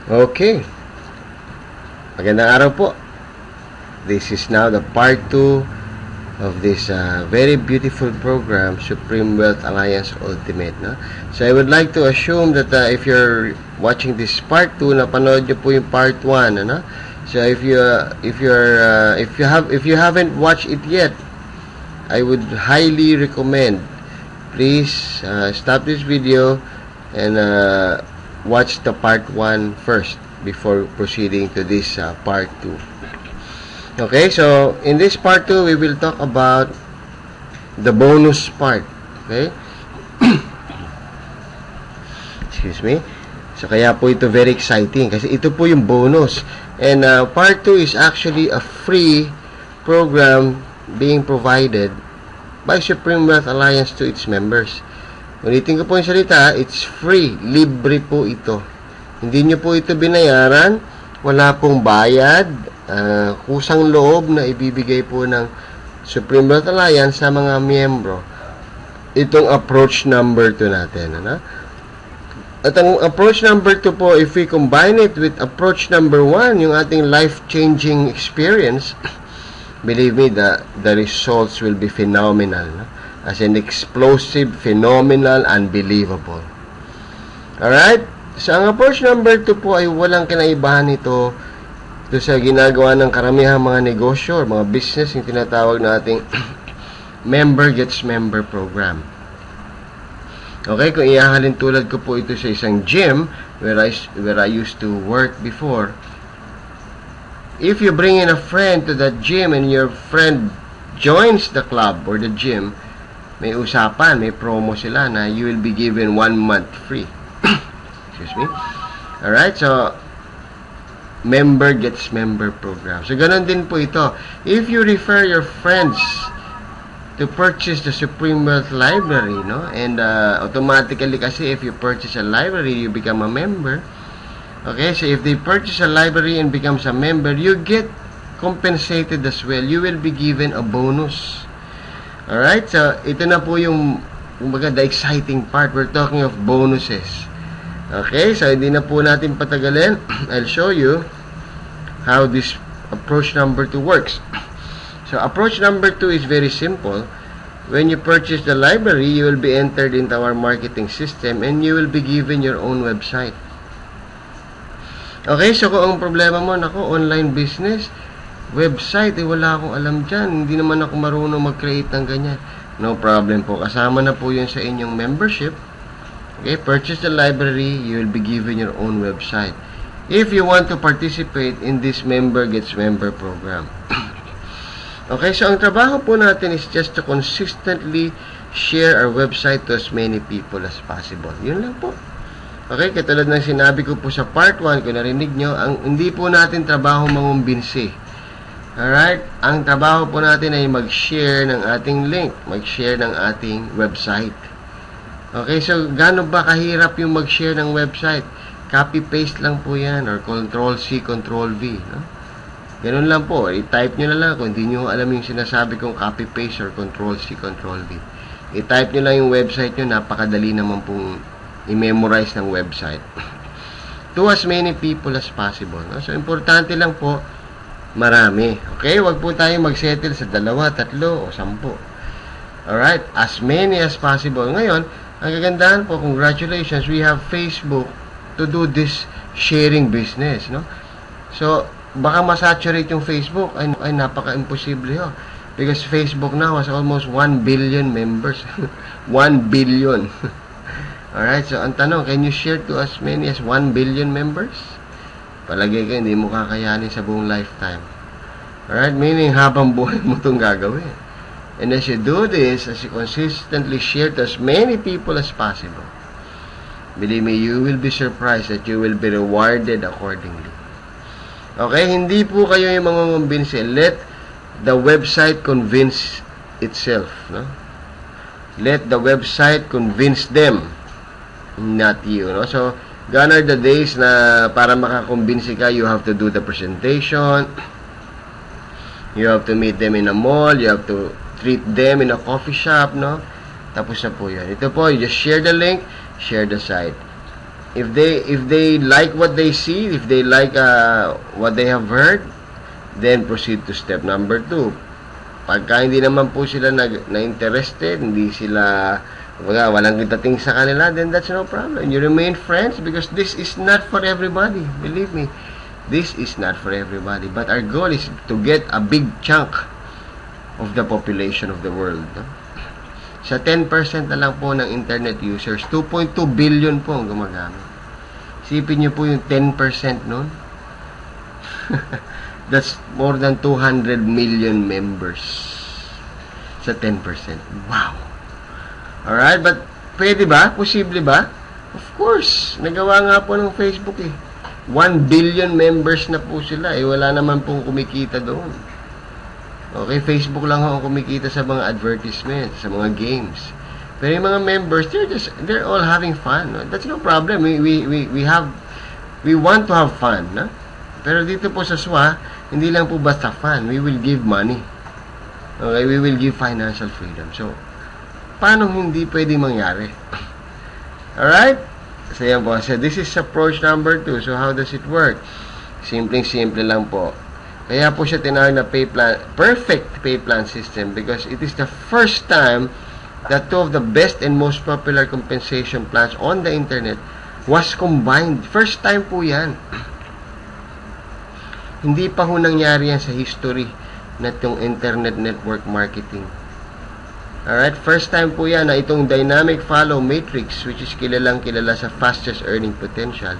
Okay. Magandang araw po. This is now the part 2 of this very beautiful program, Supreme Wealth Alliance Ultimate. No? So I would like to assume that if you're watching this part 2, napanood nyo po yung part 1, ano? So if you haven't watched it yet, I would highly recommend, please stop this video and watch the part 1 first before proceeding to this part 2. Okay, so in this part 2, we will talk about the bonus part. Okay? Excuse me. So kaya po ito very exciting kasi ito po yung bonus. And part 2 is actually a free program being provided by Supreme Wealth Alliance to its members. Ulitin ko po yung salita, it's free. Libre po ito. Hindi nyo po ito binayaran. Wala pong bayad. Kusang loob na ibibigay po ng Supreme Wealth Alliance sa mga miyembro. Itong approach number 2 natin. Ano? At ang approach number 2 po, if we combine it with approach number 1, yung ating life-changing experience, believe me, the results will be phenomenal. No? As an explosive, phenomenal, unbelievable. Alright? So, ang approach number 2 po ay walang kinaibahan ito sa ginagawa ng karamihang mga negosyo or mga business, yung tinatawag nating member gets member program. Okay, kung ihahalin tulad ko po ito sa isang gym where I used to work before, if you bring in a friend to that gym and your friend joins the club or the gym, may usapan, may promo sila na you will be given 1 month free. Excuse me. Alright, so member gets member program. So, ganun din po ito. If you refer your friends to purchase the Supreme Wealth Library, no? And automatically kasi if you purchase a library, you become a member. Okay, so if they purchase a library and becomes a member, you get compensated as well. You will be given a bonus. Alright, so ito na po yung the exciting part. We're talking of bonuses. Okay, so hindi na po natin patagalin. I'll show you how this approach number 2 works. So, approach number 2 is very simple. When you purchase the library, you will be entered into our marketing system and you will be given your own website. Okay, so kung ang problema mo, nako, online business, website, wala akong alam dyan. Hindi naman ako marunong mag-create ng ganyan. No problem po. Kasama na po yun sa inyong membership. Okay, purchase the library, you will be given your own website. If you want to participate in this member gets member program. Okay, so ang trabaho po natin is just to consistently share our website to as many people as possible. Yun lang po. Okay, katulad ng sinabi ko po sa part 1, kung narinig nyo, hindi po natin trabaho mangumbinsi. Alright? Ang trabaho po natin ay mag-share ng ating link, mag-share ng ating website. Okay, so gaano ba kahirap yung mag-share ng website? Copy-paste lang po yan or Control-C, Control-V. No? Ganun lang po. I-type nyo na lang kung hindi nyo alam yung sinasabi kong copy-paste or Control-C, Control-V. I-type nyo lang yung website nyo. Napakadali naman pong i-memorize ng website. To as many people as possible. No? So, importante lang po, marami. Okay? Huwag po tayo mag-settle sa 2, 3, o 10. Alright? As many as possible. Ngayon, ang kagandahan po, congratulations, we have Facebook to do this sharing business, no? So, baka masaturate yung Facebook, ay napaka-imposible yun. Because Facebook now has almost 1 billion members. 1 billion. Alright, so ang tanong, can you share to as many as 1 billion members? Palagay kayo, hindi mo kakayanin sa buong lifetime. Alright, meaning habang buhay mo itong gagawin. And as you do this, as you consistently share to as many people as possible, believe me, you will be surprised that you will be rewarded accordingly. Okay, hindi po kayo yung mangungumbinsi. Let the website convince itself. No? Let the website convince them, not you. No? So, gone are the days na para makakumbinsi ka, you have to do the presentation, you have to meet them in a mall, you have to treat them in a coffee shop, no? Tapos na po yan. Ito po, you just share the link, share the site. if they like what they see, if they like what they have heard, then proceed to step number 2. Pagka hindi naman po sila na interested, hindi sila walang dating sa kanila, then that's no problem. You remain friends because this is not for everybody. Believe me, this is not for everybody. But our goal is to get a big chunk of the population of the world. No? Sa 10% na lang po ng internet users, 2.2 billion po ang gumagamit. Isipin nyo po yung 10% nun. That's more than 200 million members sa 10%. Wow! Alright, but pwede ba? Posible ba? Of course. Nagawa nga po ng Facebook eh. 1 billion members na po sila. Eh, wala naman pong kumikita doon. Okay, Facebook lang ako kumikita sa mga advertisements, sa mga games. Pero yung mga members, they're all having fun. No? That's no problem. We want to have fun. No? Pero dito po sa SWA, hindi lang po basta fun. We will give money. Okay, we will give financial freedom. So, paano hindi pwede mangyari? Alright? So, yan po. So, this is approach number 2. So, how does it work? Simpleng-simple lang po. Kaya po siya tinawag na perfect pay plan system because it is the first time that 2 of the best and most popular compensation plans on the internet was combined. First time po yan. Hindi pa ho nangyari yan sa history na itong internet network marketing. Alright, first time po yan na itong dynamic follow matrix, which is kilala sa fastest earning potential,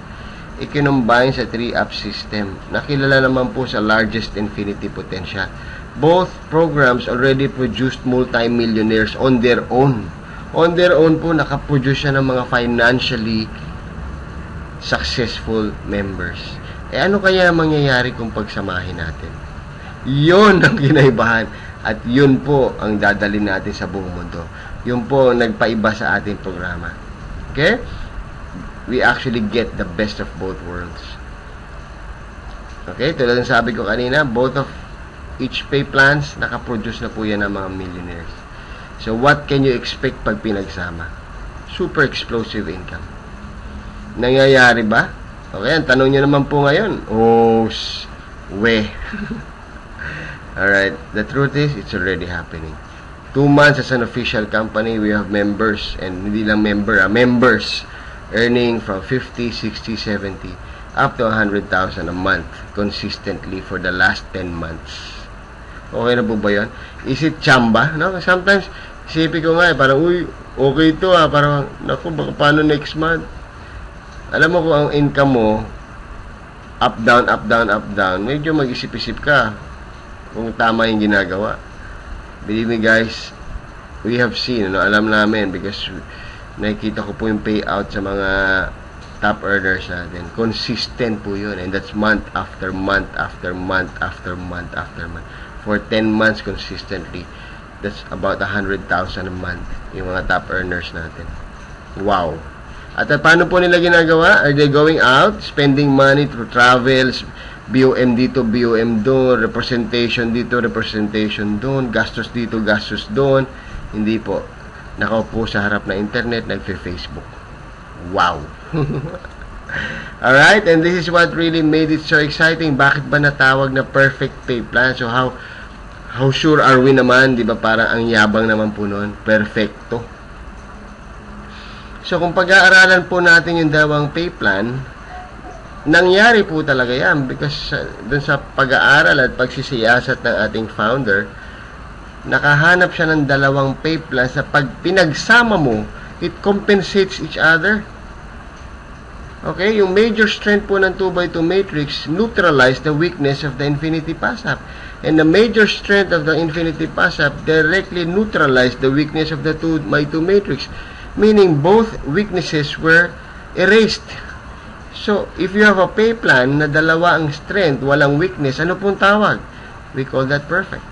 i-combine sa 3-up system. Nakilala naman po sa largest infinity potential. Both programs already produced multi-millionaires on their own. On their own po, nakaproduce siya ng mga financially successful members. Eh ano kaya mangyayari kung pagsamahin natin? Yun ang kinaibahan. At yun po ang dadalhin natin sa buong mundo. Yun po ang nagpaiba sa ating programa. Okay? We actually get the best of both worlds. Okay? Tulad ng sabi ko kanina, both of each pay plans, nakaproduce na po yan ng mga millionaires. So, what can you expect pag pinagsama? Super explosive income. Nangyayari ba? Okay, ang tanong nyo naman po ngayon, Alright, the truth is, it's already happening. 2 months as an official company, we have members, and hindi lang members, earning from 50, 60, 70, up to 100,000 a month, consistently for the last 10 months. Okay na po ba yun? Is it chamba? No? Sometimes, isipin ko nga, parang, okay ito parang, naku, baka paano next month? Alam mo kung ang income mo, up, down, up, down, up, down, medyo mag-isip-isip ka kung tama yung ginagawa. Believe me guys, we have seen, alam namin, because nakikita ko po yung payout sa mga top earners natin. Consistent po yun, and that's month after month, after month, after month, after month. For 10 months consistently, that's about 100,000 a month, yung mga top earners natin. Wow! At paano po nila ginagawa? Are they going out, spending money through travels, BOM dito, BOM doon, representation dito, representation doon, gastos dito, gastos doon? Hindi po. Nakaupo sa harap na internet, nagfe-Facebook. Wow! Alright, and this is what really made it so exciting. Bakit ba natawag na perfect pay plan? So how sure are we naman, di ba, parang ang yabang naman po nun, perfecto. So kung pag-aaralan po natin yung dalawang pay plan, nangyari po talaga yan because dun sa pag-aaral at pagsisiyasat ng ating founder, nakahanap siya ng dalawang pay plan sa pag pinagsama mo, it compensates each other. Okay, yung major strength po ng 2x2 matrix neutralize the weakness of the infinity PASAP. And the major strength of the infinity PASAP directly neutralize the weakness of the 2x2 matrix. Meaning both weaknesses were erased. So, if you have a pay plan na dalawa ang strength, walang weakness, ano pong tawag? We call that perfect.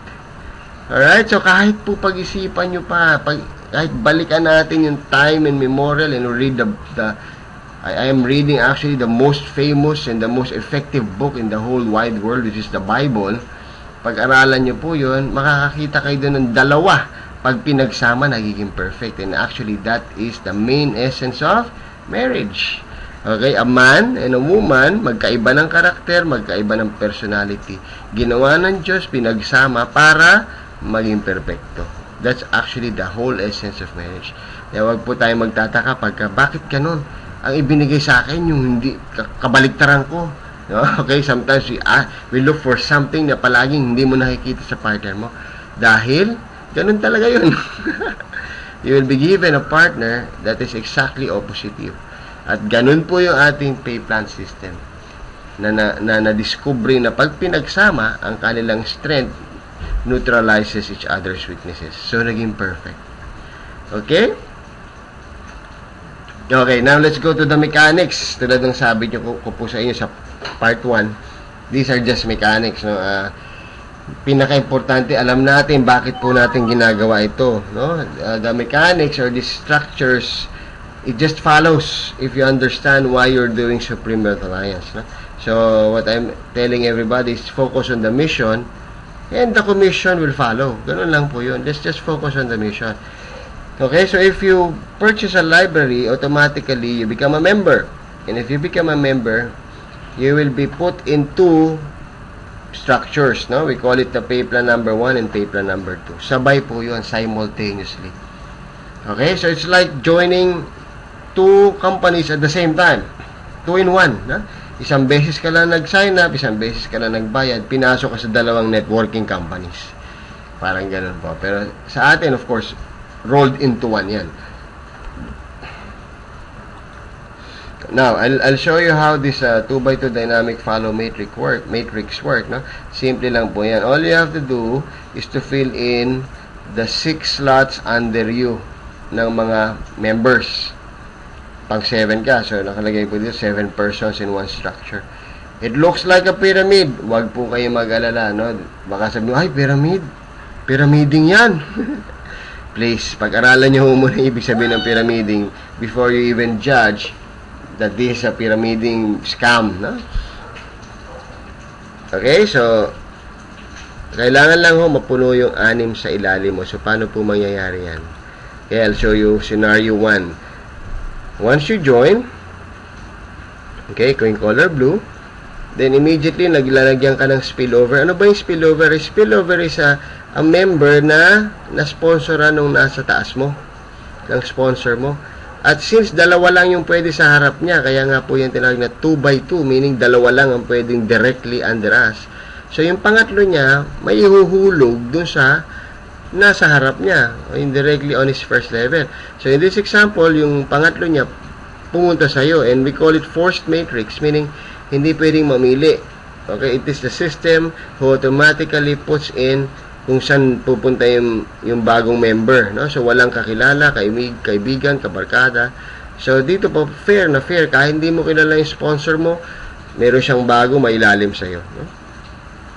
Alright? So, kahit po pag-isipan nyo pa, kahit balikan natin yung time and memorial and read I am reading actually the most famous and the most effective book in the whole wide world, which is the Bible. Pag-aralan nyo po yun, makakakita kayo doon ng dalawa. Pag pinagsama, nagiging perfect. And actually, that is the main essence of marriage. Okay, a man and a woman, magkaiba ng karakter, magkaiba ng personality. Ginawa ng Diyos, pinagsama para maging perfecto. That's actually the whole essence of marriage. Kaya wag po tayo magtataka pagka, bakit ganun? Ang ibinigay sa akin, yung hindi, kabaliktaran ko. No? Okay, sometimes we look for something na palaging hindi mo nakikita sa partner mo. Dahil, ganun talaga yun. You will be given a partner that is exactly opposite you. At ganun po yung ating pay plan system. Na-discover na pag pinagsama, ang kanilang strength neutralizes each other's weaknesses. So, naging perfect. Okay? Okay, now let's go to the mechanics. Tulad ng sabi ko po sa inyo sa part 1. These are just mechanics, no? Pinaka-importante, alam natin bakit po natin ginagawa ito, no? The mechanics or the structures, it just follows if you understand why you're doing Supreme Wealth Alliance, no? So what I'm telling everybody is focus on the mission and the commission will follow. Ganun lang po yun. Let's just focus on the mission. Okay, so if you purchase a library, automatically you become a member. And if you become a member, you will be put into structures, no? We call it the pay plan number 1 and pay plan number 2. Sabay po yun, simultaneously. Okay, so it's like joining 2 companies at the same time. 2 in 1, no? Isang beses ka lang nag-sign up, isang beses ka lang nagbayad, pinasok ka sa 2 networking companies. Parang ganun po. Pero sa atin, of course, rolled into 1 yan. Now, I'll show you how this 2x2 dynamic follow matrix work, no? Simple lang po yan. All you have to do is to fill in the 6 slots under you ng mga members. Pang 7 ka. So, nakalagay po dito, 7 persons in one structure. It looks like a pyramid. Huwag po kayo mag-alala, no? Baka sabihin, ay, pyramid. Pyramiding yan. Please, pag-aralan nyo muna ibig sabihin ng pyramiding before you even judge that this is a pyramiding scam, no? Okay, so kailangan lang ho mapuno yung 6 sa ilalim mo. So, paano po mangyayari yan? Okay, I'll show you scenario 1. Once you join, okay, kung color blue, then immediately naglalagyan ka ng spillover. Ano ba yung spillover? Spillover is a member na na-sponsoran nung nasa taas mo, ng sponsor mo. At since 2 lang yung pwede sa harap niya, kaya nga po yung tinawag na 2x2, meaning 2 lang ang pwedeng directly under us. So, yung pangatlo niya, may ihuhulog dun sa nasa harap niya, indirectly on his first level. So, in this example, yung pangatlo niya pumunta sa'yo, and we call it forced matrix, meaning hindi pwedeng mamili. Okay, it is the system who automatically puts in kung saan pupunta yung bagong member, no? So, walang kakilala, kaibigan, kabarkada. So, dito po, fair na fair. Kahit hindi mo kilala yung sponsor mo, meron siyang bago mailalim sa'yo, no?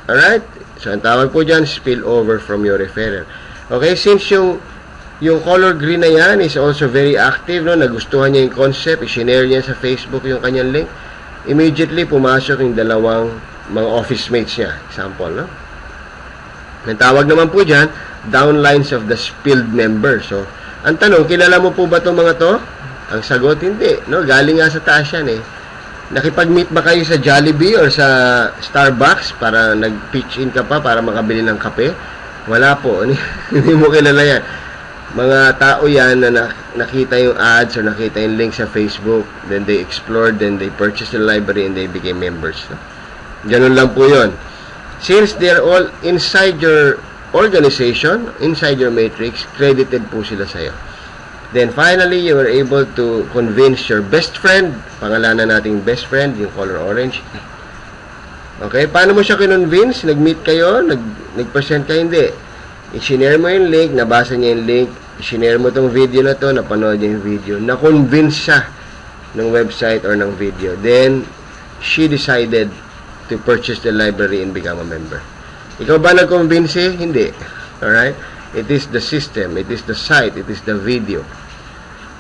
Alright? So, ang tawag po dyan, spill over from your referrer. Okay, since yung color green na yan is also very active, no? Nagustuhan niya yung concept, i-share niya sa Facebook yung kanyang link, immediately pumasok yung 2 mga office mates niya. Example, no? Ang tawag naman po dyan, downlines of the spilled member. So, ang tanong, kilala mo po ba itong mga to? Ang sagot, hindi. No? Galing nga sa taas yan eh. Nakipag-meet ba kayo sa Jollibee or sa Starbucks para nag-pitch in ka pa para makabili ng kape? Wala po. Hindi mo kilala yan. Mga tao yan na nakita yung ads or nakita yung link sa Facebook, then they explored, then they purchased the library, and they became members. No? Ganun lang po yun. Since they're all inside your organization, inside your matrix, credited po sila sa'yo. Then finally, you were able to convince your best friend, pangalanan nating best friend, yung color orange. Okay, paano mo siya kinonvince? Nag-meet kayo? Nag-present kayo? Hindi. I-share mo yung link, nabasa niya yung link, i-share mo tong video na to, napanood niya yung video, na-convince siya ng website or ng video. Then, she decided to purchase the library and become a member. Ikaw ba nag-convince? Hindi. Alright? It is the system, it is the site, it is the video.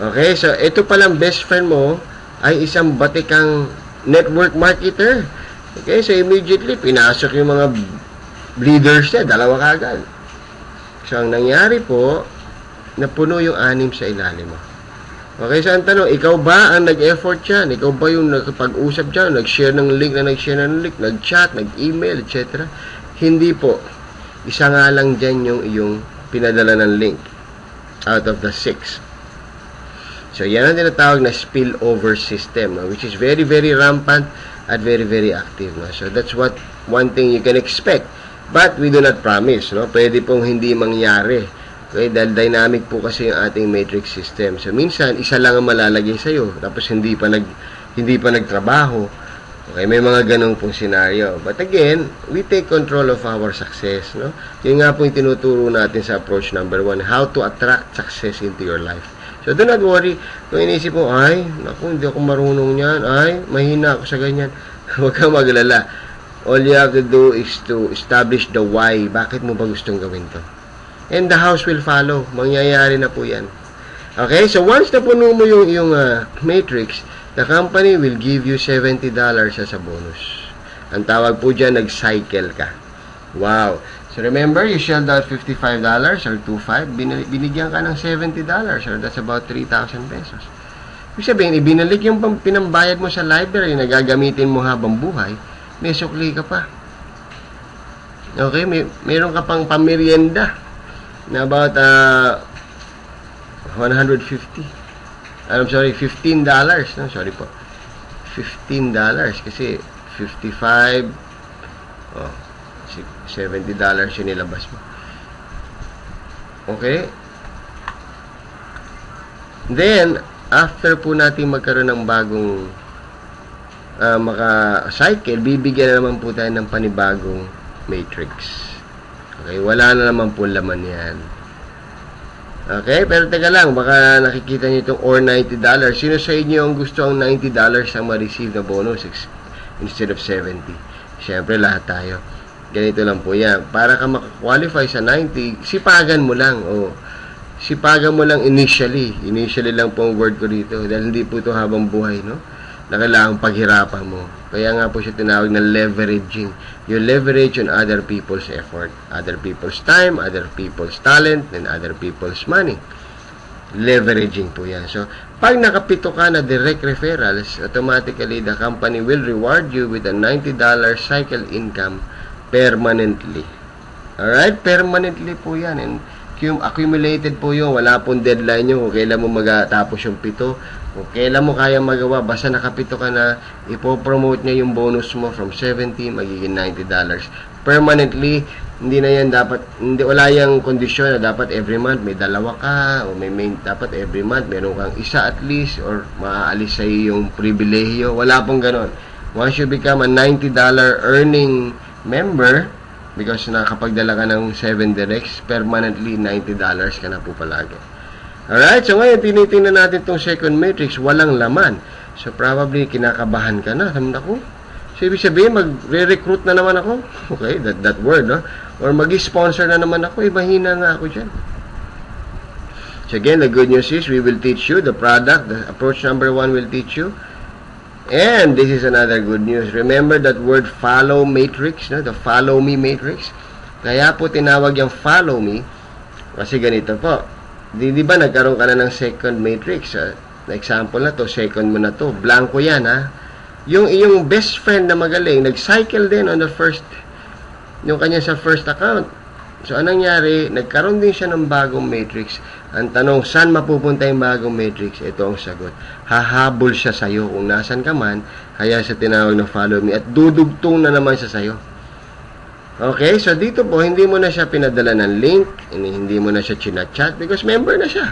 Okay? So, ito palang best friend mo ay isang batikang network marketer. Okay? So, immediately, pinasok yung mga leaders niya, 2 kagad. So, ang nangyari po, napuno yung 6 sa ilalim mo. Okay, so ang tanong, ikaw ba ang nag-effort dyan? Ikaw ba yung nakapag-usap dyan? Nag-share ng link nag-chat, nag-email, etc.? Hindi po. Isa nga lang dyan yung iyong pinadala ng link out of the 6. So, yan ang tinatawag na spillover system, no? Which is very, very rampant at very, very active. No? So, that's one thing you can expect. But, we do not promise. No? Pwede pong hindi mangyari. Okay, dahil dynamic po kasi yung ating matrix system. So, minsan, isa lang ang malalagay sa'yo. Tapos, hindi pa nagtrabaho. Okay, may mga ganong pong scenario. But again, we take control of our success. No? Yun nga po yung tinuturo natin sa approach number 1. How to attract success into your life. So, do not worry. Kung inisip mo, ay, naku, hindi ako marunong yan. Ay, mahina ako sa ganyan. Huwag kang maglala. All you have to do is to establish the why. Bakit mo ba gustong gawin to? And the house will follow. Mangyayari na po yan. Okay? So, once na puno mo yung matrix, the company will give you $70 as a bonus. Ang tawag po dyan, nag-cycle ka. Wow. So, remember, you shelled out $55 or $25. Binigyan ka ng $70 or that's about 3,000 pesos. Ibig sabihin, ibinalik yung pinambayad mo sa library na gagamitin mo habang buhay, may sukli ka pa. Okay? Meron ka pang pamerienda na about 150. I'm sorry, $15. No, sorry po. $15 kasi 55 $70 yung nilabas mo. Okay? Then, after po natin magkaroon ng bagong maka-cycle, bibigyan na naman po tayo ng panibagong matrix. Okay, wala na naman po laman yan. Okay, pero teka lang, baka nakikita niyo itong or $90. Sino sa inyo ang gusto ang $90 ang ma-receive na bonus instead of 70? Siyempre, lahat tayo. Ganito lang po yan. Para ka makakwalify sa 90, sipagan mo lang. Sipagan mo lang initially. Initially lang po ang word ko dito. Dahil hindi po ito habang buhay, no? Na kailangang paghirapan mo. Kaya nga po siya tinawag na leveraging. You leverage on other people's effort, other people's time, other people's talent, and other people's money. Leveraging po yan. So, pag nakapito ka na direct referrals, automatically the company will reward you with a $90 cycle income permanently. Alright? Permanently po yan. And accumulated po yun. Wala pong deadline yun kung kailan mo magatapos yung pito. Kung kailan mo kaya magawa, basta nakapito ka na, ipopromote niya yung bonus mo from 70, magiging $90. Permanently, hindi na yan dapat, wala yung kondisyon na dapat every month may dalawa ka, o dapat every month meron kang isa at least, or maaalis sa yung pribilehiyo. Wala pong ganon. Once you become a $90 earning member, because nakapagdala ka ng 7 directs, permanently $90 ka na po palagi. Alright, so ngayon tinitingnan natin itong second matrix, walang laman. So probably kinakabahan ka na. Sabi ko, so ibig sabihin magre-recruit na naman ako. Okay, that word, no? Or mag-sponsor na naman ako, mahina nga ako dyan. So again, the good news is we will teach you the product, the approach number 1 will teach you. And this is another good news. Remember that word follow matrix, no? The follow me matrix. Kaya po tinawag yung follow me kasi ganito po. Di ba nagkaroon ka na ng second matrix? Example na to, second mo na to. Blanco yan, ha? Yung iyong best friend na magaling, nag-cycle din on the first, yung kanya sa first account. So, anong nangyari? Nagkaroon din siya ng bagong matrix. Ang tanong, saan mapupunta yung bagong matrix? Ito ang sagot. Hahabol siya sa'yo kung nasan ka man, kaya sa tinawag na follow me, at dudugtong na naman siya sa'yo. Okay, so dito po, hindi mo na siya pinadala ng link, hindi mo na siya chinachat because member na siya.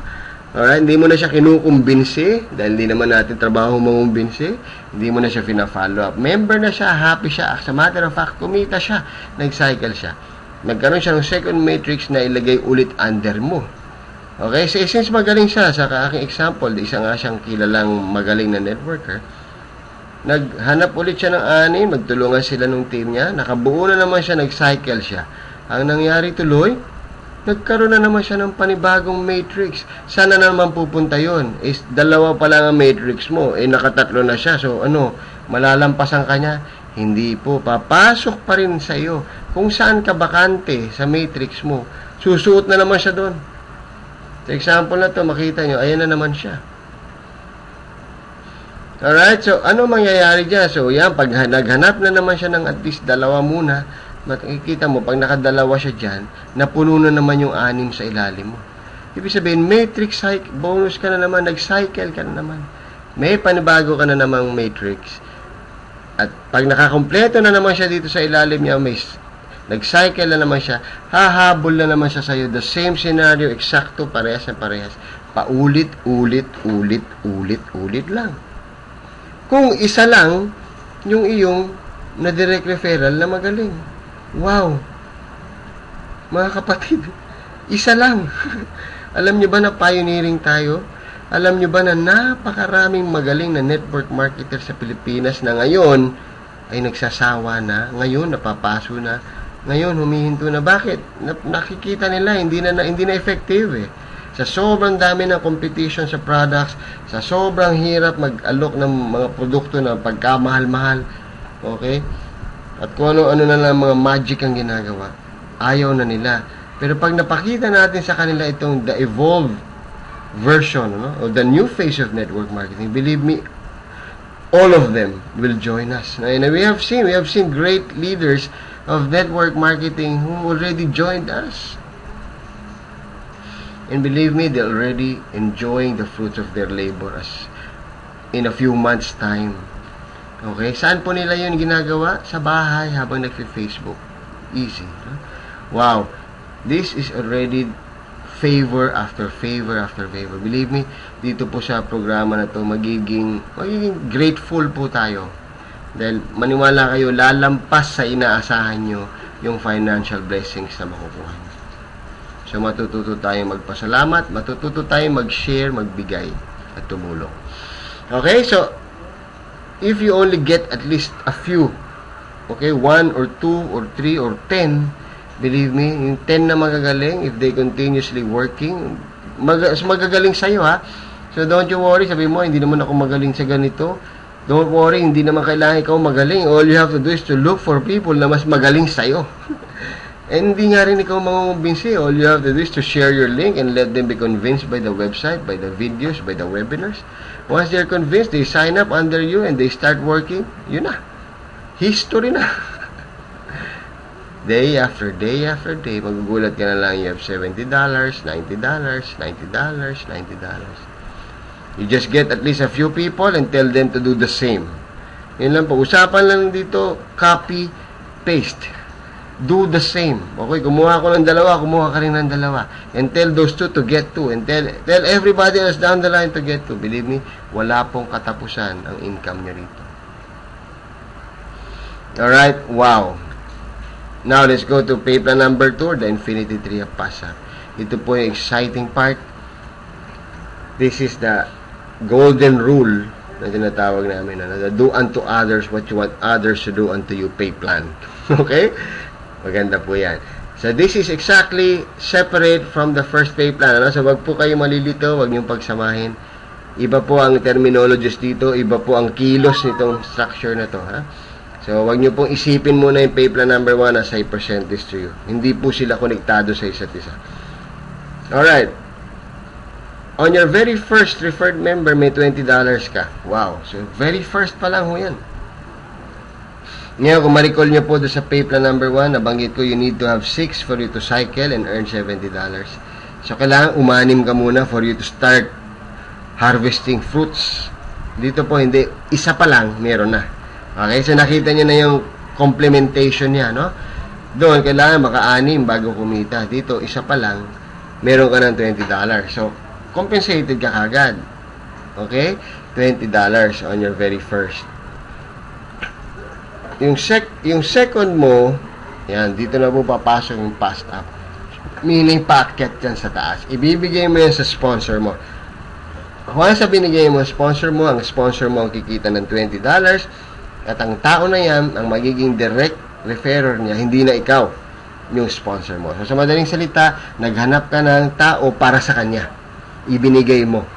Alright, hindi mo na siya kinukumbinsi, dahil hindi naman natin trabaho mangumbinsi, hindi mo na siya fina-follow up. Member na siya, happy siya. As a matter of fact, kumita siya, nag-cycle siya. Nagkaroon siya ng second matrix na ilagay ulit under mo. Okay, so since magaling siya, sa aking example, isa nga siyang kilalang magaling na networker, naghanap ulit siya ng 6, magtulungan sila ng team niya, nakabuo na naman siya, nag-cycle siya. Ang nangyari tuloy, nagkaroon na naman siya ng panibagong matrix. Sana naman pupunta yon? Is dalawa pa lang ang matrix mo, nakatatlo na siya. So malalampasan ka niya? Hindi po, papasok pa rin sa iyo. Kung saan ka bakante sa matrix mo, susuot na naman siya doon. Sa example na to, makita nyo, ayan na naman siya. Alright, so ano mangyayari dyan? So yan, pag naghanap na naman siya ng at least dalawa muna, makikita mo, pag nakadalawa siya dyan, napuno na naman yung 6 sa ilalim mo. Ibig sabihin, matrix bonus ka na naman, nag-cycle ka na naman. May panibago ka na namang matrix. At pag nakakompleto na naman siya dito sa ilalim niya, may nag-cycle na naman siya, hahabol na naman siya sa'yo. The same scenario, eksakto, parehas na parehas. Paulit, ulit lang. Kung isa lang, yung iyong na direct referral na magaling. Wow! Mga kapatid, isa lang. Alam nyo ba na pioneering tayo? Alam nyo ba na napakaraming magaling na network marketer sa Pilipinas na ngayon ay nagsasawa na, ngayon napapaso na, ngayon humihinto na. Bakit? Nakikita nila, hindi na effective eh. Sa sobrang dami ng competition sa products, sa sobrang hirap mag-alok ng mga produkto na pagkamahal-mahal, okay? At kung ano-ano na lang mga magic ang ginagawa, ayaw na nila. Pero pag napakita natin sa kanila itong the evolved version, or the new face of network marketing, believe me, all of them will join us. And we have seen great leaders of network marketing who already joined us. And believe me, they're already enjoying the fruits of their labor as in a few months' time. Okay? Saan po nila yun ginagawa? Sa bahay habang nagfi-Facebook. Easy. No? Wow. This is already favor after favor after favor. Believe me, dito po sa programa na to magiging grateful po tayo. Dahil maniwala kayo, lalampas sa inaasahan nyo yung financial blessings na makukuha nyo. So, matututo tayong magpasalamat, matututo tayong mag-share, magbigay, at tumulong. Okay, so, if you only get at least a few, okay, 1 or 2 or 3 or 10, believe me, yung 10 na magagaling, if they continuously working, magagaling sa'yo, ha? So, don't you worry, sabi mo, hindi naman ako magaling sa ganito. Don't worry, hindi naman kailangan ikaw magaling. All you have to do is to look for people na mas magaling sa'yo. And hindi nga rin ikaw mangungumbinsi. All you have to do is to share your link and let them be convinced by the website, by the videos, by the webinars. Once they're convinced, they sign up under you and they start working, yun na. History na. Day after day after day, magugulat ka na lang, you have $70, $90, $90, $90. You just get at least a few people and tell them to do the same. Yun lang po. Usapan lang dito, copy, paste. Do the same. Okay, kumuha ko ng dalawa, kumuha ka rin ng dalawa. And tell those two to get two. And tell everybody else down the line to get two. Believe me, wala pong katapusan ang income nyo rito. Alright, wow. Now, let's go to paper number 2, the Infinity Tree of Pasa. Ito po yung exciting part. This is the golden rule na tinatawag namin. Do unto others what you want others to do unto you, pay plan. Okay? Maganda po yan. So, this is exactly separate from the first pay plan. So, wag po kayo malilito, wag niyong pagsamahin. Iba po ang terminologies dito, iba po ang kilos nitong structure na to. Ha? So, wag niyo pong isipin muna yung pay plan number 1 as I present this to you. Hindi po sila konektado sa isa't isa. Alright. On your very first referred member, may $20 ka. Wow. So, very first pa lang ho yan. Ngayon, kung ma-recall nyo po doon sa pay plan number 1, nabanggit ko, you need to have 6 for you to cycle and earn $70. So, kailangan umanim ka muna for you to start harvesting fruits. Dito po, hindi. Isa pa lang, meron na. Okay? So, nakita nyo na yung complementation niya, no? Doon, kailangan maka-anim bago kumita. Dito, isa pa lang, meron ka ng $20. So, compensated ka kagad. Okay? $20 on your very first. Yung second mo, yan, dito na po papasok yung passed up. Meaning, paakyat yan sa taas. Ibibigay mo yan sa sponsor mo. Once na binigay mo sponsor mo, ang sponsor mo ang kikita ng $20 at ang tao na yan, ang magiging direct referrer niya, hindi na ikaw yung sponsor mo. So, sa madaling salita, naghanap ka ng tao para sa kanya. Ibinigay mo.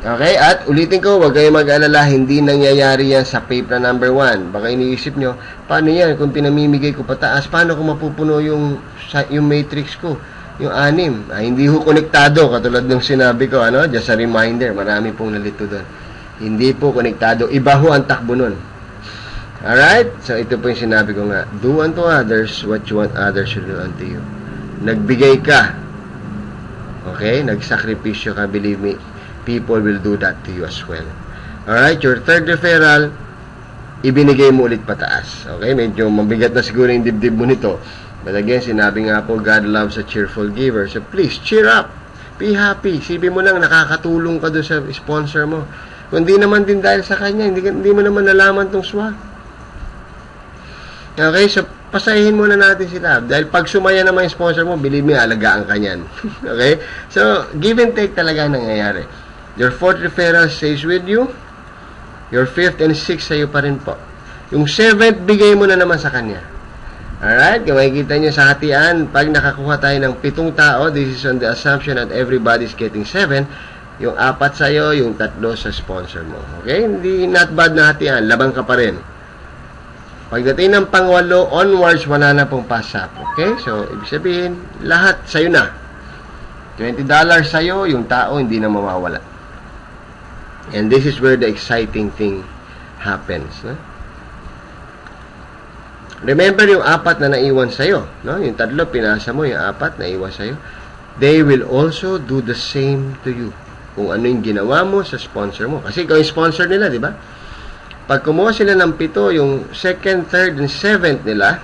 Okay? At ulitin ko, huwag kayong mag-alala, hindi nangyayari yan sa pay plan number 1. Baka iniisip nyo, paano yan? Kung pinamimigay ko pataas, paano kung mapupuno yung matrix ko? Yung 6. Hindi ho konektado, katulad ng sinabi ko, ano? Just a reminder, marami pong nalito doon. Hindi po konektado. Iba ho ang takbo nun. Alright? So, ito po yung sinabi ko nga. Do unto others what you want others to do unto you. Nagbigay ka. Okay? Nagsakripisyo ka. Believe me, people will do that to you as well. Alright? Your third referral, ibinigay mo ulit pataas. Okay? Medyo mabigat na siguro yung dibdib mo nito. But again, sinabi nga po, God loves a cheerful giver. So, please, cheer up. Be happy. Sibi mo lang, nakakatulong ka doon sa sponsor mo. Kundi naman din dahil sa kanya, hindi mo naman nalaman tong swak. Okay, so pasahin muna natin sila. Dahil pag sumaya naman yung sponsor mo, believe me, alagaan ka niyan. Okay? So, give and take talaga nangyayari. Your fourth referral stays with you. Your fifth and sixth sa'yo pa rin po. Yung seventh, bigay mo na naman sa kanya. Alright? Kung makikita nyo sa hatian, pag nakakuha tayo ng 7 tao, this is on the assumption that everybody's getting 7. Yung 4 sa'yo, yung 3 sa sponsor mo. Okay? Hindi, not bad na hatian. Labang ka pa rin. Pagdating ng pang-8 onwards, wala na pong pass-up. Okay? So, ibig sabihin, lahat sa'yo na. $20 sa'yo, yung tao hindi na mawawala. And this is where the exciting thing happens. No? Remember yung 4 na naiwan sa'yo. No? Yung 3, pinasa mo. Yung 4, naiwan sa'yo. They will also do the same to you. Kung ano yung ginawa mo sa sponsor mo. Kasi ikaw yung sponsor nila, di ba? Pag kumuha sila ng 7, yung 2nd, 3rd, and 7th nila,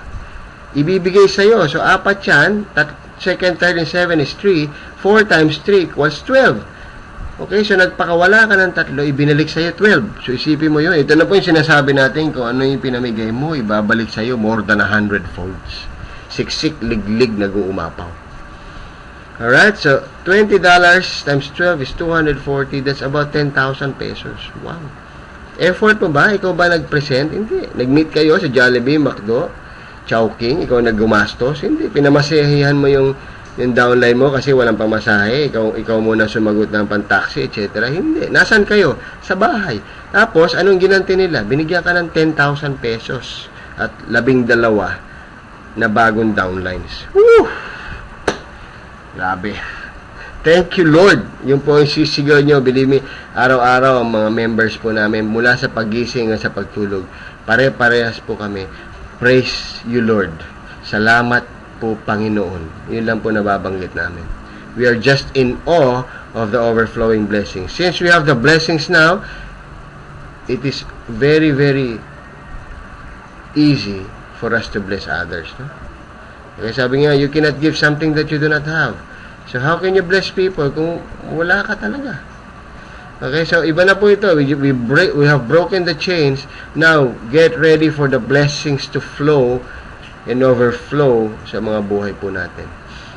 ibibigay sa'yo. So, 4 yan. 2nd, 3rd, and 7 is 3. 4 times 3 equals 12. Okay, so nagpakawala ka ng 3, ibinalik sa'yo 12. So, isipin mo yun. Ito na po yung sinasabi natin kung ano yung pinamigay mo, ibabalik sa'yo more than 100 folds. Siksik, liglig, nag-uumapaw. Alright, so $20 times 12 is 240. That's about 10,000 pesos. Wow. Effort mo ba? Ikaw ba nag-present? Hindi. Nag-meet kayo sa Jollibee, McDo, Chowking. Ikaw nag-gumastos? Hindi. Pinamasahihan mo yung downline mo kasi walang pamasahe. Ikaw muna sumagot ng pan-taxi, etc. Hindi. Nasaan kayo? Sa bahay. Tapos, anong ginanti nila? Binigyan ka ng 10,000 pesos at 12 na bagong downlines. Woo! Grabe. Thank you, Lord. Yung po yung sisigaw nyo, believe me, araw-araw ang mga members po namin, mula sa pagising at sa pagtulog, pare-parehas po kami. Praise you, Lord. Salamat po, Panginoon. Yun lang po nababanggit namin. We are just in awe of the overflowing blessings. Since we have the blessings now, it is very, very easy for us to bless others. No? Kaya sabi nga, you cannot give something that you do not have. So, how can you bless people kung wala ka talaga? Okay, so iba na po ito. We have broken the chains. Now, get ready for the blessings to flow and overflow sa mga buhay po natin.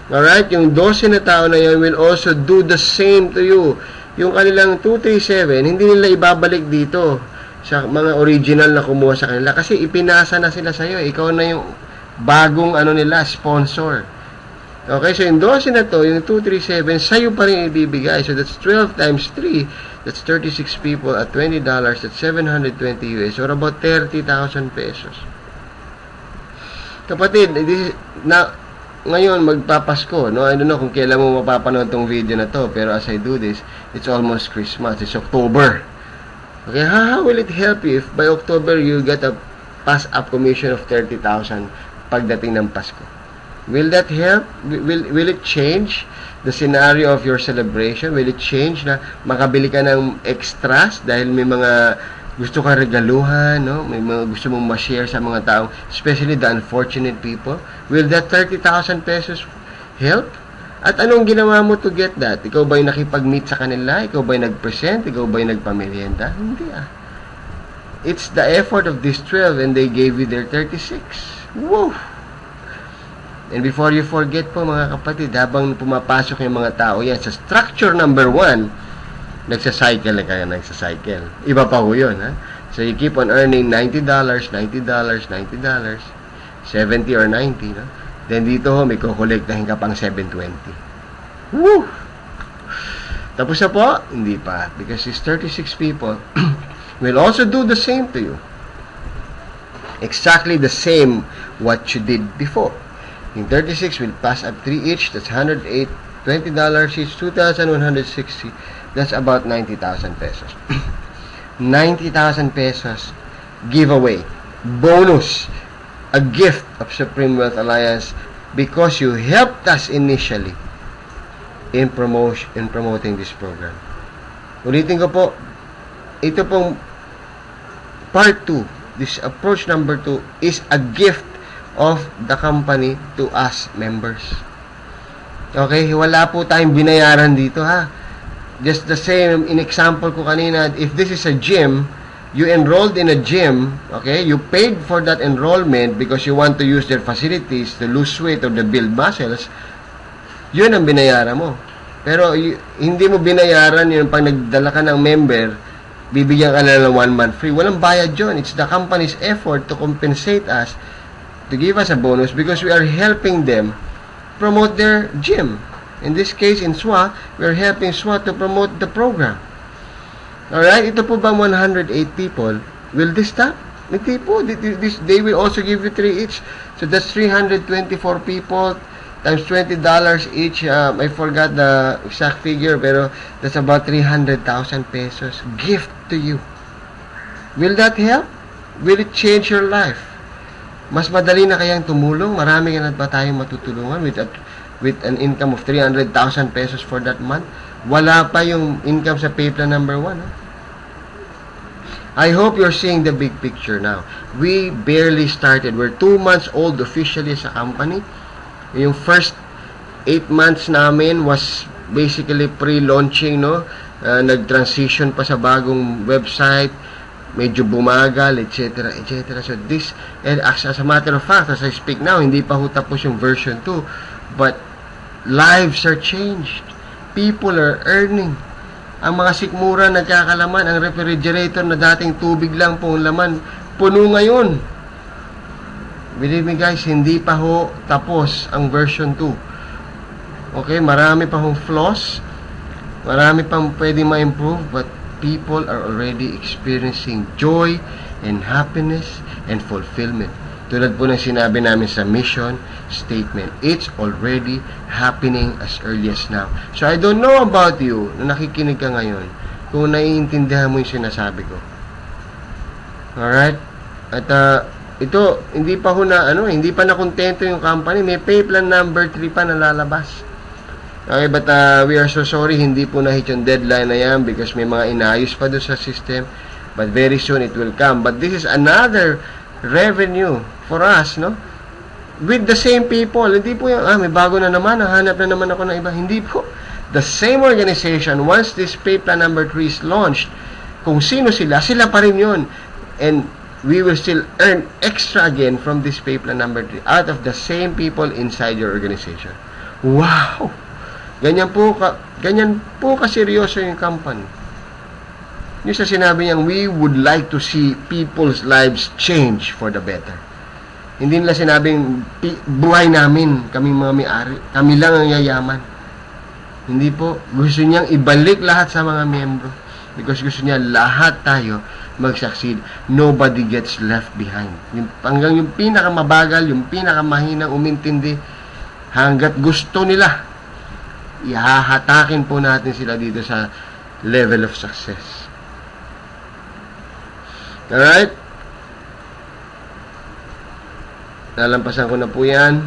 Alright, yung 12 na tao na yan will also do the same to you. Yung kanilang 237, hindi nila ibabalik dito sa mga original na kumuha sa kanila kasi ipinasa na sila sa'yo. Ikaw na yung bagong nila, sponsor. Okay, so yung 12 na to, yung 237, sa'yo pa rin ibibigay. So that's 12 times 3. That's 36 people at $20. That's 720 US or about 30,000 pesos. Kapatid, ngayon magpapasko, no? I don't know kung kailan mo mapapanood tong video na to, pero as I do this, it's almost Christmas. It's October. Okay, how will it help you if by October you get a pass-up commission of 30,000 pagdating ng Pasko? Will that help? Will it change the scenario of your celebration? Will it change na makabili ka ng extras dahil may mga gusto kang regaluhan, no? May mga gusto mong ma-share sa mga tao, especially the unfortunate people? Will that 30,000 pesos help? At anong ginawa mo to get that? Ikaw ba'y nakipag-meet sa kanila? Ikaw ba'y nag-present? Ikaw ba'y nagpamerienda? Hindi It's the effort of these 12 and they gave you their 36. Woo! And before you forget po mga kapatid, habang pumapasok yung mga tao yan sa structure number 1, nagsacycle na kayo, nagsacycle. Iba pa ho yun, ha? So you keep on earning $90, $90, $90, 70 or 90, no? Then dito ho, may kukolektahin ka pang 720. Woo! Tapos na po? Hindi pa. Because these 36 people will also do the same to you. Exactly the same what you did before. Yung 36 will pass up 3 each. That's 108. $20 each. 2,160. That's about 90,000 pesos. 90,000 pesos giveaway. Bonus. A gift of Supreme Wealth Alliance because you helped us initially in promoting this program. Ulitin ko po, ito pong part 2, this approach number 2 is a gift of the company to us members. Okay, wala po tayong binayaran dito ha. Just the same, in example ko kanina, if this is a gym, you enrolled in a gym, okay, you paid for that enrollment because you want to use their facilities to lose weight or to build muscles, yun ang binayaran mo. Pero hindi mo binayaran yun pag nagdala ka ng member, bibigyan ka na ng 1 month free. Walang bayad yun. It's the company's effort to compensate us, to give us a bonus because we are helping them promote their gym. In this case, in SWA, we are helping SWA to promote the program. Alright, ito po ba 108 people? Will this stop? Hindi po. They will also give you 3 each. So that's 324 people times $20 each. I forgot the exact figure, pero that's about 300,000 pesos gift to you. Will that help? Will it change your life? Mas madali na kayang tumulong? Marami na ba tayong matutulungan with an income of 300,000 pesos for that month? Wala pa yung income sa pay plan number 1. I hope you're seeing the big picture now. We barely started. We're 2 months old officially as a company. Yung first 8 months namin was basically pre-launching, no? Nag-transition pa sa bagong website, medyo bumagal, etc., etc. So this, and as a matter of fact, as I speak now, hindi pa ho tapos yung version 2, but lives are changed. People are earning. Ang mga sikmura nagkakalaman, ang refrigerator na dating tubig lang pong laman, puno ngayon. Believe me guys, hindi pa ho tapos ang version 2. Okay, marami pa hong flaws, marami pang pwede ma-improve, but people are already experiencing joy and happiness and fulfillment. Tulad po ng sinabi namin sa mission statement, it's already happening as early as now. So I don't know about you na nakikinig ka ngayon, kung naiintindihan mo yung sinasabi ko. Alright? At ito, hindi pa hindi pa nakontento yung company. May pay plan number 3 pa na lalabas. Okay, but we are so sorry, hindi po na-hit yung deadline na yan because may mga inayos pa doon sa system. But very soon it will come. But this is another revenue for us, no? With the same people. Hindi po yung, may bago na naman, hanap na naman ako ng iba. Hindi po. The same organization, once this pay plan number 3 is launched, kung sino sila, sila pa rin yun. And we will still earn extra again from this pay plan number 3 out of the same people inside your organization. Wow! Ganyan po kaseryoso yung company. Yung sa sinabi niyang, we would like to see people's lives change for the better. Hindi nila sinabing, buhay namin, kaming mga may-ari, kami lang ang yayaman. Hindi po. Gusto niyang ibalik lahat sa mga miyembro. Because gusto niya lahat tayo mag-succeed. Nobody gets left behind. Hanggang yung pinakamabagal, yung pinakamahinang umintindi, hanggat gusto nila, ihahatakin po natin sila dito sa level of success. Alright? Nalampasan ko na po yan.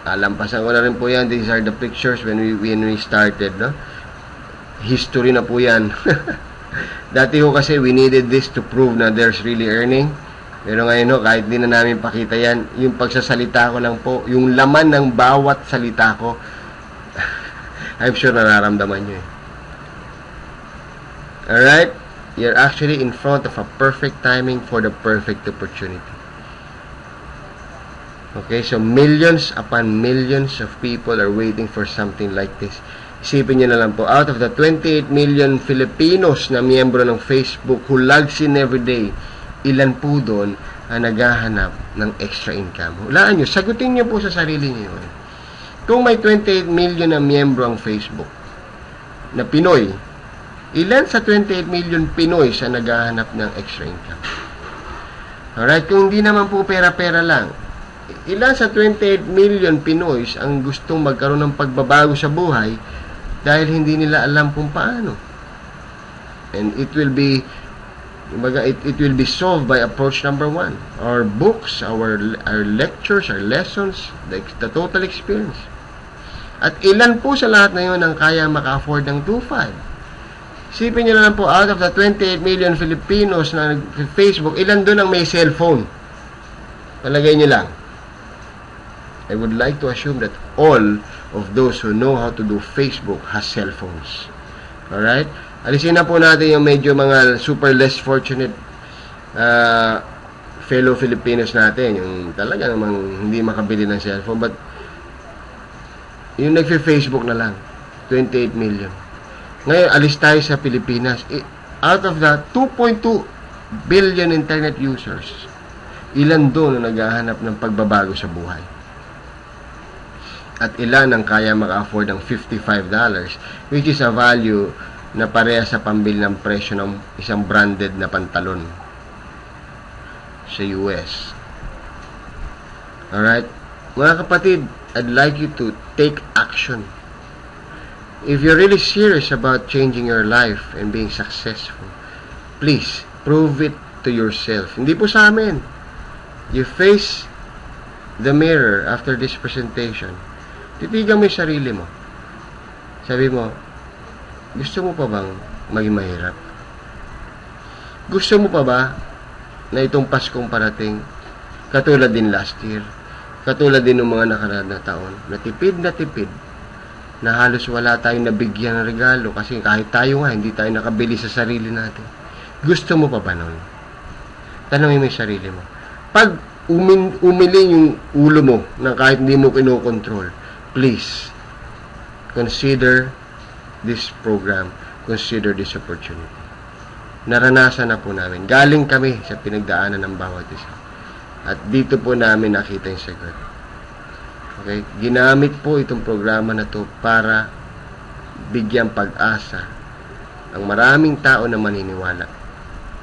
Nalampasan ko na rin po yan. These are the pictures when we started, no? History na po yan. Dati ko kasi we needed this to prove na there's really earning. Pero ngayon, kahit di na namin pakita yan, yung pagsasalita ko lang po, yung laman ng bawat salita ko, I'm sure nararamdaman nyo eh. Alright? You're actually in front of a perfect timing for the perfect opportunity. Okay, so millions upon millions of people are waiting for something like this. Isipin nyo na lang po, out of the 28 million Filipinos na miyembro ng Facebook who logs in every day, ilan po doon ang naghahanap ng extra income? Hulaan nyo, sagutin nyo po sa sarili nyo yun. Kung may 28 million na miyembro ang Facebook na Pinoy, ilan sa 28 million Pinoy sa naghahanap ng extra income? Alright, kung hindi naman po pera-pera lang, ilan sa 28 million Pinoys ang gustong magkaroon ng pagbabago sa buhay dahil hindi nila alam kung paano? And it will be It will be solved by approach number 1. Our books, our lectures, our lessons, the total experience. At ilan po sa lahat na yun ang kaya maka-afford ng 2.5? Isipin nyo na lang po, out of the 28 million Filipinos na Facebook, ilan doon ang may cellphone? Palagay nyo lang. I would like to assume that all of those who know how to do Facebook has cellphones. Alright? Alisin na po natin yung medyo mga super less fortunate fellow Filipinos natin, yung talaga namang hindi makabili ng cellphone, but yung nagfe-Facebook na lang, 28 million. Ngayon, alis tayo sa Pilipinas. Out of the 2.2 billion internet users, ilan doon ang naghahanap ng pagbabago sa buhay? At ilan ang kaya maka-afford ng $55, which is a value na pareha sa pambili ng presyo ng isang branded na pantalon sa US. Alright? Mga kapatid, I'd like you to take action. If you're really serious about changing your life and being successful, please, prove it to yourself. Hindi po sa amin. You face the mirror after this presentation. Titigan mo yung sarili mo. Sabi mo, gusto mo pa bang maging mahirap? Gusto mo pa ba na itong Paskong parating, katulad din last year, katulad din ng mga nakaraan na taon, na tipid, na halos wala tayong nabigyan ng regalo kasi kahit tayo nga, hindi tayo nakabili sa sarili natin. Gusto mo pa ba nun? Tanongin mo yung sarili mo. Pag umiling yung ulo mo na kahit hindi mo kinokontrol, please, consider this program, consider this opportunity. Naranasan na po namin. Galing kami sa pinagdaanan ng bawat isa. At dito po namin nakita yung sagot. Okay? Ginamit po itong programa na to para bigyan pag-asa ang maraming tao na maniniwala.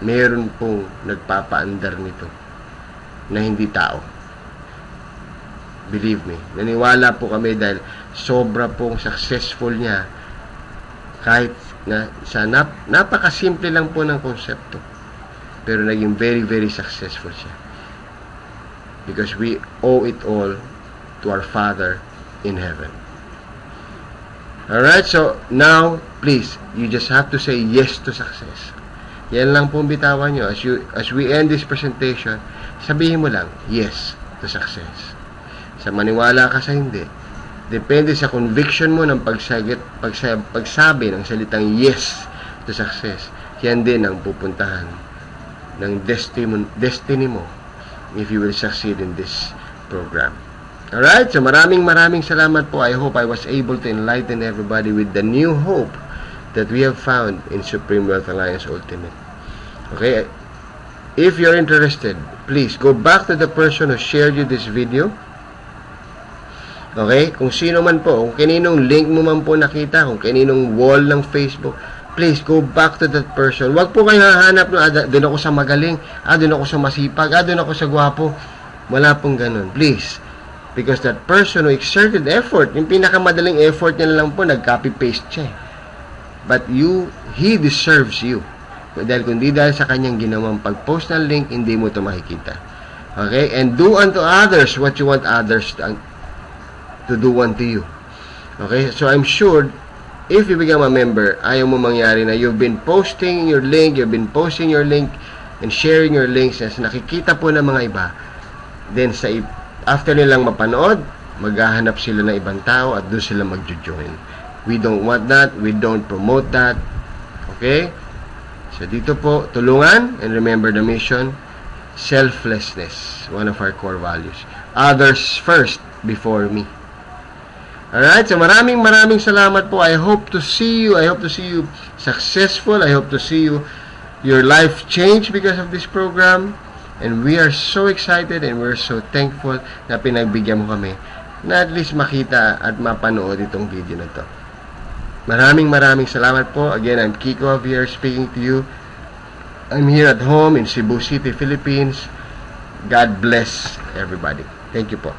Meron pong nagpapaandar nito na hindi tao. Believe me, naniwala po kami dahil sobra pong successful niya. Kahit na sa napakasimple lang po ng konsepto, pero naging very, very successful siya. Because we owe it all to our Father in heaven. Alright, so now, please, you just have to say yes to success. Yan lang po bitawan nyo. As we end this presentation, sabihin mo lang, yes to success. Sa maniwala ka sa hindi, depende sa conviction mo ng pagsabi ng salitang yes to success. Yan din ang pupuntahan ng destiny mo if you will succeed in this program. Alright, so maraming salamat po. I hope I was able to enlighten everybody with the new hope that we have found in Supreme Wealth Alliance Ultimate. Okay, if you're interested, please go back to the person who shared you this video. Okay? Kung sino man po, kung kaninong link mo man po nakita, kung kaninong wall ng Facebook, please go back to that person. Huwag po kayo hahanap na, doon ako sa magaling, doon ako sa masipag, doon ako sa gwapo. Wala pong ganun. Please. Because that person who exerted effort, yung pinakamadaling effort niya lang po, nag-copy-paste siya. But he deserves you. Dahil kundi dahil sa kanyang ginawang pag-post ng link, hindi mo ito makikita. Okay? And do unto others what you want others to do unto you. Okay? So I'm sure, if you become a member, ayaw mo mangyari na you've been posting your link and sharing your links as nakikita po ng mga iba. Then, after nilang mapanood, maghahanap sila ng ibang tao at doon sila mag-join. We don't want that. We don't promote that. Okay? So, dito po, tulungan and remember the mission, selflessness, one of our core values. Others first before me. Alright, so maraming salamat po. I hope to see you successful. I hope to see your life change because of this program. And we are so excited and we're so thankful na pinagbigyan mo kami na at least makita at mapanood itong video na to. Maraming salamat po. Again, I'm Kiko Javier speaking to you. I'm here at home in Cebu City, Philippines. God bless everybody. Thank you po.